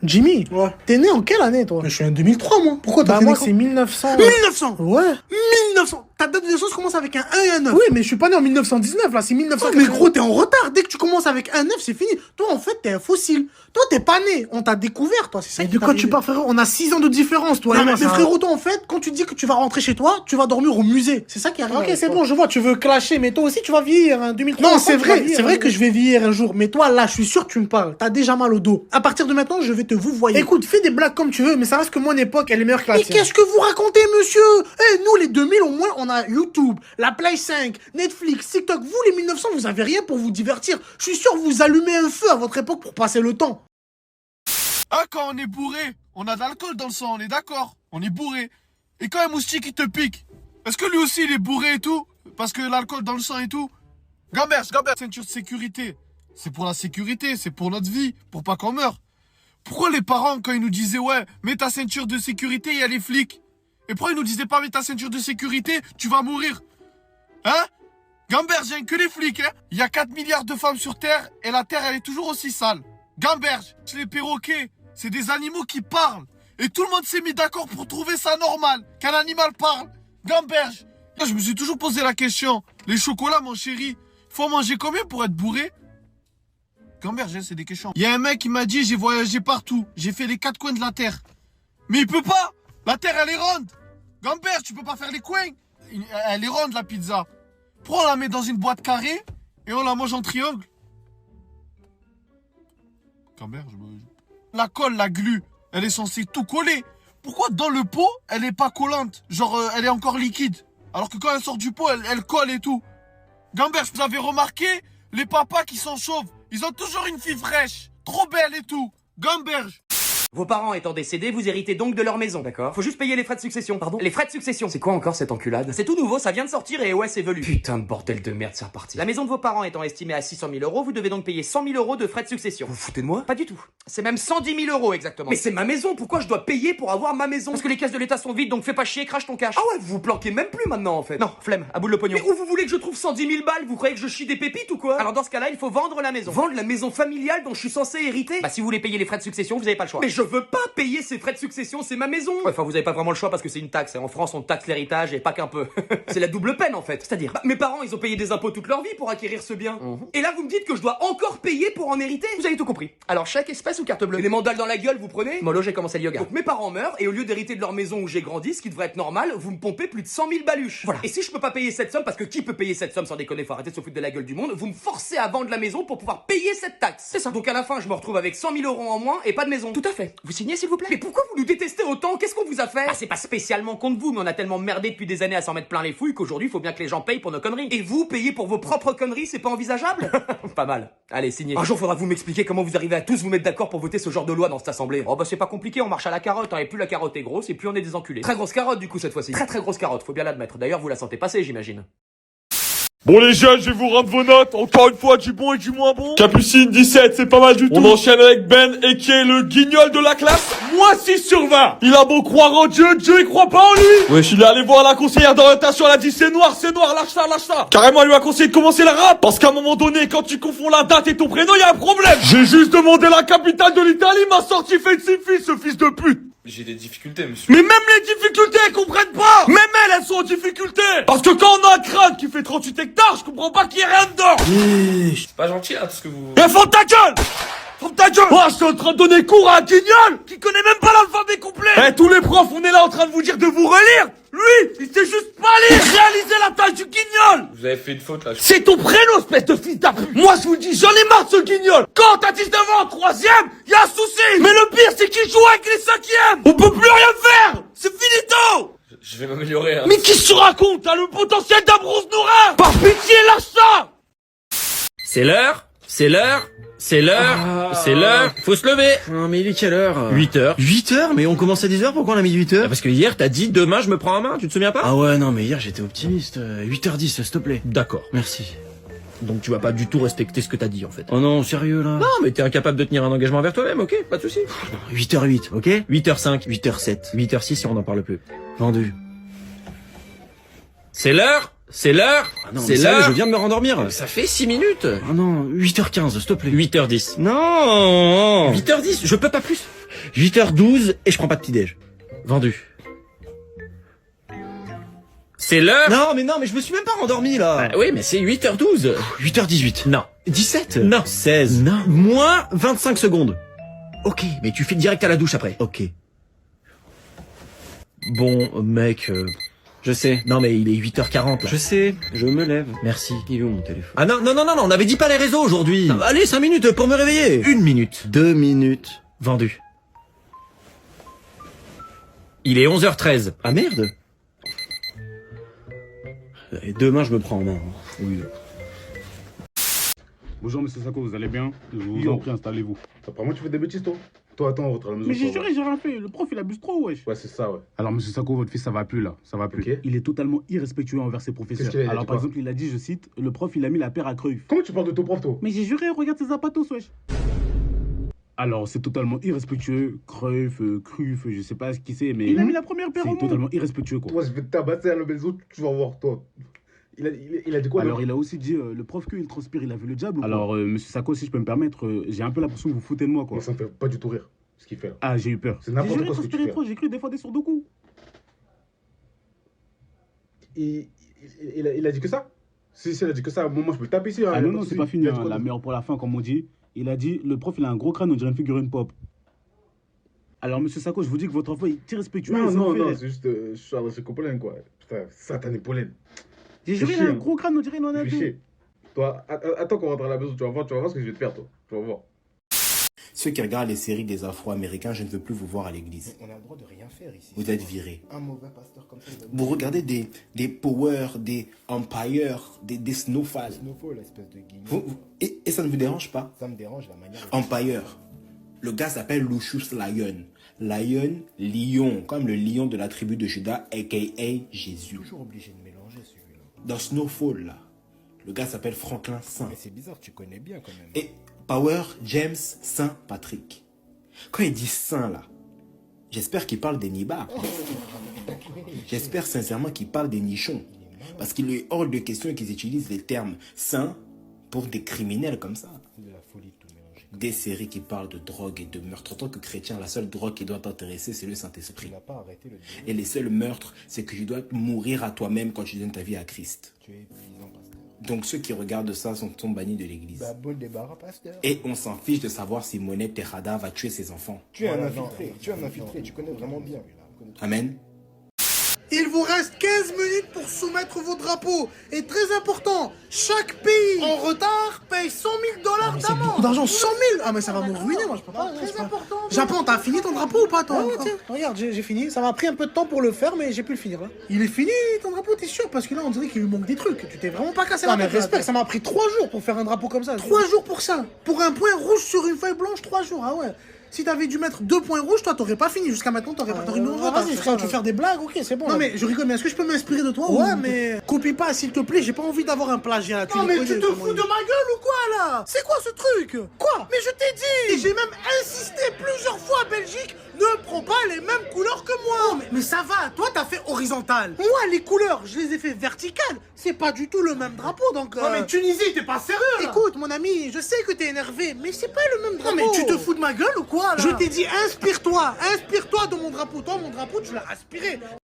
Jimmy, Ouais. t'es né en quelle année, toi? Mais je suis en 2003, moi. Pourquoi t'as Bah, fait moi, né quand c'est 1900. 1900 Ouais. 1900. Ta date de naissance commence avec un 1 et un 9. Oui, mais je suis pas né en 1919, là, c'est Oh, 1900. mais gros, t'es en retard. Dès que tu commences avec un 9, c'est fini. Toi, en fait, t'es un fossile. Toi, t'es pas né. On t'a découvert, toi. C'est ça Mais qui de t'est quoi tu arrivé. parles, frérot? On a 6 ans de différence, toi Non, et moi. mais ça- frérot, toi, en fait, quand tu dis que tu vas rentrer chez toi, tu vas dormir au musée. C'est ça qui arrive. Ok, avec c'est toi. bon, je vois, tu veux clasher, mais toi aussi, tu vas vieillir, hein. 2003. Non, enfant, c'est tu vas vrai, vieillir, c'est vrai hein. que je vais vieillir un jour. Mais toi, là, je suis sûr que tu me parles. T'as déjà mal au dos. À partir de maintenant, je vais te vous voyer. Écoute, fais des blagues comme tu veux, mais ça reste que mon époque, elle est meilleure que la Mais tienne. qu'est-ce que vous racontez, monsieur? Eh, nous, les 2000, au moins, on a YouTube, la Play 5, Netflix, TikTok. Vous, les 1900, vous avez rien pour vous divertir. Je suis sûr que vous allumez un feu à votre époque pour passer le temps. Ah, quand on est bourré, on a de l'alcool dans le sang, on est d'accord. On est bourré. Et quand un moustique il te pique, est-ce que lui aussi il est bourré et tout? Parce que l'alcool dans le sang et tout. Gambers, ceinture de sécurité. C'est pour la sécurité, c'est pour notre vie, pour pas qu'on meure. Pourquoi les parents, quand ils nous disaient ouais, mets ta ceinture de sécurité, il y a les flics. Et pourquoi ils nous disaient pas mets ta ceinture de sécurité, tu vas mourir? Hein? Gamberge, il y a que les flics, hein? Il y a 4 milliards de femmes sur Terre et la Terre elle est toujours aussi sale. Gamberge, les perroquets, c'est des animaux qui parlent. Et tout le monde s'est mis d'accord pour trouver ça normal, qu'un animal parle. Gamberge, je me suis toujours posé la question. Les chocolats, mon chéri, faut manger combien pour être bourré? Gamberge, c'est des questions. Il y a un mec qui m'a dit j'ai voyagé partout, j'ai fait les 4 coins de la Terre. Mais il peut pas. La Terre elle est ronde. Gamberge, tu peux pas faire les coins. Elle est ronde la pizza. Pourquoi on la met dans une boîte carrée et on la mange en triangle? Gamberge, la colle, la glu, elle est censée tout coller. Pourquoi dans le pot, elle est pas collante? Genre, elle est encore liquide. Alors que quand elle sort du pot, elle colle et tout. Gamberge, vous avez remarqué? Les papas qui sont chauves, ils ont toujours une fille fraîche. Trop belle et tout. Gamberge. Vos parents étant décédés, vous héritez donc de leur maison. D'accord. Faut juste payer les frais de succession. Pardon? Les frais de succession. C'est quoi encore cette enculade? C'est tout nouveau, ça vient de sortir et ouais, c'est velu. Putain de bordel de merde, c'est reparti. La maison de vos parents étant estimée à 600 000 euros, vous devez donc payer 100 000 euros de frais de succession. Vous vous foutez de moi? Pas du tout. C'est même 110 000 euros exactement. Mais c'est ma maison, pourquoi je dois payer pour avoir ma maison? Parce que les caisses de l'État sont vides, donc fais pas chier, crache ton cash. Ah ouais, vous vous planquez même plus maintenant en fait. Non, flemme, à bout de le pognon. Mais où vous voulez que je trouve 110 000 balles? Vous croyez que je chie des pépites ou quoi? Alors dans ce cas-là, il faut vendre la maison. Vendre la maison familiale dont je suis censé hériter? Bah si vous voulez payer les frais de succession, vous avez pas le choix. Mais je veux pas payer ces frais de succession, c'est ma maison. Ouais, enfin vous avez pas vraiment le choix parce que c'est une taxe. En France, on taxe l'héritage et pas qu'un peu. C'est la double peine en fait. C'est-à-dire, bah, mes parents, ils ont payé des impôts toute leur vie pour acquérir ce bien. Et là, vous me dites que je dois encore payer pour en hériter? Vous avez tout compris. Alors chaque espèce ou carte bleue? Et les mandales dans la gueule, vous prenez? Mollo, j'ai commencé le yoga. Donc mes parents meurent et au lieu d'hériter de leur maison où j'ai grandi, ce qui devrait être normal, vous me pompez plus de 100 000 baluches. Voilà. Et si je peux pas payer cette somme, parce que qui peut payer cette somme sans déconner, faut arrêter de se foutre de la gueule du monde, vous me forcez à vendre la maison pour pouvoir payer cette taxe. C'est ça. Donc à la fin, je me retrouve avec 100 000 euros en moins et pas de maison. Tout à fait. Vous signez s'il vous plaît? Mais pourquoi vous nous détestez autant? Qu'est-ce qu'on vous a fait? Ah, c'est pas spécialement contre vous, mais on a tellement merdé depuis des années à s'en mettre plein les fouilles qu'aujourd'hui, il faut bien que les gens payent pour nos conneries. Et vous, payez pour vos propres conneries, c'est pas envisageable? Pas mal. Allez, signez. Un jour, faudra vous m'expliquer comment vous arrivez à tous vous mettre d'accord pour voter ce genre de loi dans cette assemblée. Oh bah c'est pas compliqué, on marche à la carotte, hein, et plus la carotte est grosse, et plus on est des enculés. Très grosse carotte du coup cette fois-ci. Très très grosse carotte, faut bien l'admettre. D'ailleurs, vous la sentez passer, j'imagine. Bon les jeunes, je vais vous rendre vos notes, encore une fois du bon et du moins bon. Capucine 17, c'est pas mal du tout. On enchaîne avec Ben, et qui est le guignol de la classe, moins 6 sur 20. Il a beau croire en Dieu, Dieu il croit pas en lui. Wesh, il est allé voir la conseillère d'orientation, elle a dit c'est noir, lâche ça, lâche ça. Carrément, elle lui a conseillé de commencer l'arabe, parce qu'à un moment donné, quand tu confonds la date et ton prénom, y a un problème. J'ai juste demandé la capitale de l'Italie, m'a sorti fait de ses fils, ce fils de pute. J'ai des difficultés, monsieur. Mais même les difficultés, elles comprennent pas. Même elles sont en difficulté. Parce que quand on a un crâne qui fait 38 hectares, je comprends pas qu'il y ait rien dedans. C'est pas gentil, là, tout ce que vous... Mais ferme ta gueule. Ferme ta gueule. Moi, je suis en train de donner cours à un guignol qui connaît même pas l'alphabet complet. Eh, tous les profs, on est là en train de vous dire de vous relire. Lui, il sait juste pas lire. Réalisez la taille du guignol. Vous avez fait une faute, là. C'est ton prénom, espèce de fils d'appui. Moi, je vous le dis, j'en ai marre de ce guignol. Quand t'as 19 ans, 3ème, y a un souci. Mais le pire, c'est qu'il joue avec les 5ème. On peut plus rien faire. C'est finito. Je vais m'améliorer, hein. Mais qui se raconte? T'as le potentiel d'un bronze noir. Par pitié, lâche ça. C'est l'heure, c'est l'heure, c'est l'heure, c'est l'heure. Faut se lever. Non mais il est quelle heure? 8h. 8h? Mais on commence à 10h, pourquoi on a mis 8h? Parce que hier t'as dit demain je me prends en main, tu te souviens pas? Ah ouais, non mais hier j'étais optimiste. 8h10, s'il te plaît. D'accord. Merci. Donc tu vas pas du tout respecter ce que t'as dit en fait. Oh non, sérieux là? Non mais t'es incapable de tenir un engagement envers toi-même, ok? Pas de soucis. 8h08, ok? 8h05, 8h07. 8h06 si on n'en parle plus. Vendu. C'est l'heure, C'est l'heure. Ah non, C'est mais sérieux, l'heure. je viens de me rendormir. Ça fait 6 minutes. Ah non, 8h15, s'il te plaît. 8h10. Non 8h10, je peux pas plus. 8h12 et je prends pas de petit-déj. Vendu. C'est l'heure. Non, mais je me suis même pas rendormi, là. Bah oui, mais c'est 8h12. 8h18. Non. 17. Non. 16. Non. Moins 25 secondes. Ok, mais tu files direct à la douche après. Ok. Bon, mec, Je sais. non mais il est 8h40 là. Je sais. Je me lève. Merci. Il est où mon téléphone? Ah non, on avait dit pas les réseaux aujourd'hui. Non, allez, 5 minutes pour me réveiller. 1 minute. 2 minutes. Vendu. Il est 11h13. Ah merde. Et demain je me prends en main. Oui. Bonjour Monsieur Sako, vous allez bien? Je vous en prie, installez-vous. Apparemment, tu fais des bêtises, toi. Toi, attends, on rentre à la maison. Mais j'ai ça va. juré, j'ai rien fait. Le prof, il abuse trop, wesh. Ouais, c'est ça, ouais. Alors Monsieur Sako, votre fils, ça va plus là. Ça va plus. Ok. Il est totalement irrespectueux envers ses professeurs. Qu'est-ce qu'il a dit, Alors par quoi exemple, il a dit, je cite, le prof, il a mis la paire à Cruyff. Comment tu parles de ton prof, toi? Mais j'ai juré, regarde ses zapatos, wesh. Alors c'est totalement irrespectueux. Cruyff, je sais pas ce qu'il c'est, mais. Il a mis la première paire au C'est monde. totalement irrespectueux, quoi. Toi, je vais te tabasser à la maison, tu vas voir, toi. Il a dit quoi? Alors il a aussi dit, le prof qu'il transpire, il a vu le diable ou quoi? Alors Monsieur Sako, si je peux me permettre, j'ai un peu l'impression que vous foutez de moi, quoi. Moi, ça me fait pas du tout rire, ce qu'il fait là. Ah, j'ai eu peur. C'est n'importe J'ai juré, quoi ce que tu transpirer fais. trop, j'ai cru des fois des Sudoku. Il a dit que ça? Si, il a dit que ça, à un moment, je peux le taper ici. Hein, Ah y a non, pas non, de c'est souci. pas fini, Il a dit hein, quoi la d'autre? meilleure pour la fin, comme on dit. Il a dit, le prof, il a un gros crâne, on dirait une figurine pop. Alors, monsieur Sako, je vous dis que votre enfant est irrespectueux. Non, il s'en non, fait. non, c'est juste Charles Pollen, quoi. Putain, satané pollen. J'ai juré, il a un gros crâne, on dirait une Tu fais honnête. chier. Toi, attends qu'on rentre à la maison, tu vas voir ce que je vais te faire, toi. Tu vas voir. Ceux qui regardent les séries des Afro-Américains, je ne veux plus vous voir à l'église. On a le droit de rien faire ici. Vous êtes virés. Un mauvais pasteur comme ça. Vous regardez des Power, des Empire, des Snowfall. Snowfall, espèce de guignol. Et ça ne vous dérange pas? Ça me dérange la manière. Empire. Le gars s'appelle Lucius Lion. Lion, comme le lion de la tribu de Judas, a.k.a. Jésus. Toujours obligé de mélanger celui-là. Dans Snowfall, là, le gars s'appelle Franklin Saint. Mais c'est bizarre, tu connais bien quand même. Et Power James Saint Patrick. Quand il dit saint, là, j'espère qu'il parle des nibards. J'espère sincèrement qu'il parle des nichons. Parce qu'il est hors de question qu'ils utilisent les termes saints pour des criminels comme ça. De la folie tout mélanger. Des séries qui parlent de drogue et de meurtre. En tant que chrétien, la seule drogue qui doit t'intéresser, c'est le Saint-Esprit. Tu n'as pas arrêté le diable. Et les seuls meurtres, c'est que tu dois mourir à toi-même quand tu donnes ta vie à Christ. Tu es épuisant, pasteur. Donc ceux qui regardent ça sont bannis de l'église. Bah, bon débarras, pasteur. Et on s'en fiche de savoir si Monet Terrada va tuer ses enfants. Tu es un infiltré. Tu es un infiltré. Tu connais vraiment bien. Amen. Il vous reste 15 minutes pour soumettre vos drapeaux. Et très important, chaque pays en retard paye 100 000 $ C'est beaucoup d'amende. d'argent, 100 000. Ah, mais ça va me ruiner, moi, je peux pas. Très important. Japon, t'as fini ton drapeau ou pas, toi? Ouais, tiens, regarde, j'ai fini. Ça m'a pris un peu de temps pour le faire, mais j'ai pu le finir là. Il est fini ton drapeau, t'es sûr? Parce que là, on dirait qu'il lui manque des trucs. Tu t'es vraiment pas cassé la tête. mais Respect, respect, ça m'a pris 3 jours pour faire un drapeau comme ça. 3 jours pour ça. Pour un point rouge sur une feuille blanche, 3 jours. Ah ouais. Si t'avais dû mettre 2 points rouges, toi, t'aurais pas fini. Jusqu'à maintenant, t'aurais pas mis en retard. Vas-y, frère, tu veux faire des blagues? Ok, c'est bon. Non là. mais je rigole, mais est-ce que je peux m'inspirer de toi? Ouais, mais copie pas s'il te plaît, j'ai pas envie d'avoir un plagiat. Non, mais tu te fous de ma gueule ou quoi là? C'est quoi ce truc? Quoi? Mais je t'ai dit! Et j'ai même insisté plusieurs fois à Belgique, ne prends pas les mêmes couleurs que moi! Non, mais ça va, toi t'as fait horizontal. Moi les couleurs, je les ai fait verticales. C'est pas du tout le même drapeau donc. Non, mais Tunisie, t'es pas sérieux là? Écoute mon ami, je sais que t'es énervé, mais c'est pas le même drapeau. Non, mais tu te fous de ma gueule ou quoi là? Je t'ai dit inspire-toi de mon drapeau. Toi mon drapeau tu l'as aspiré.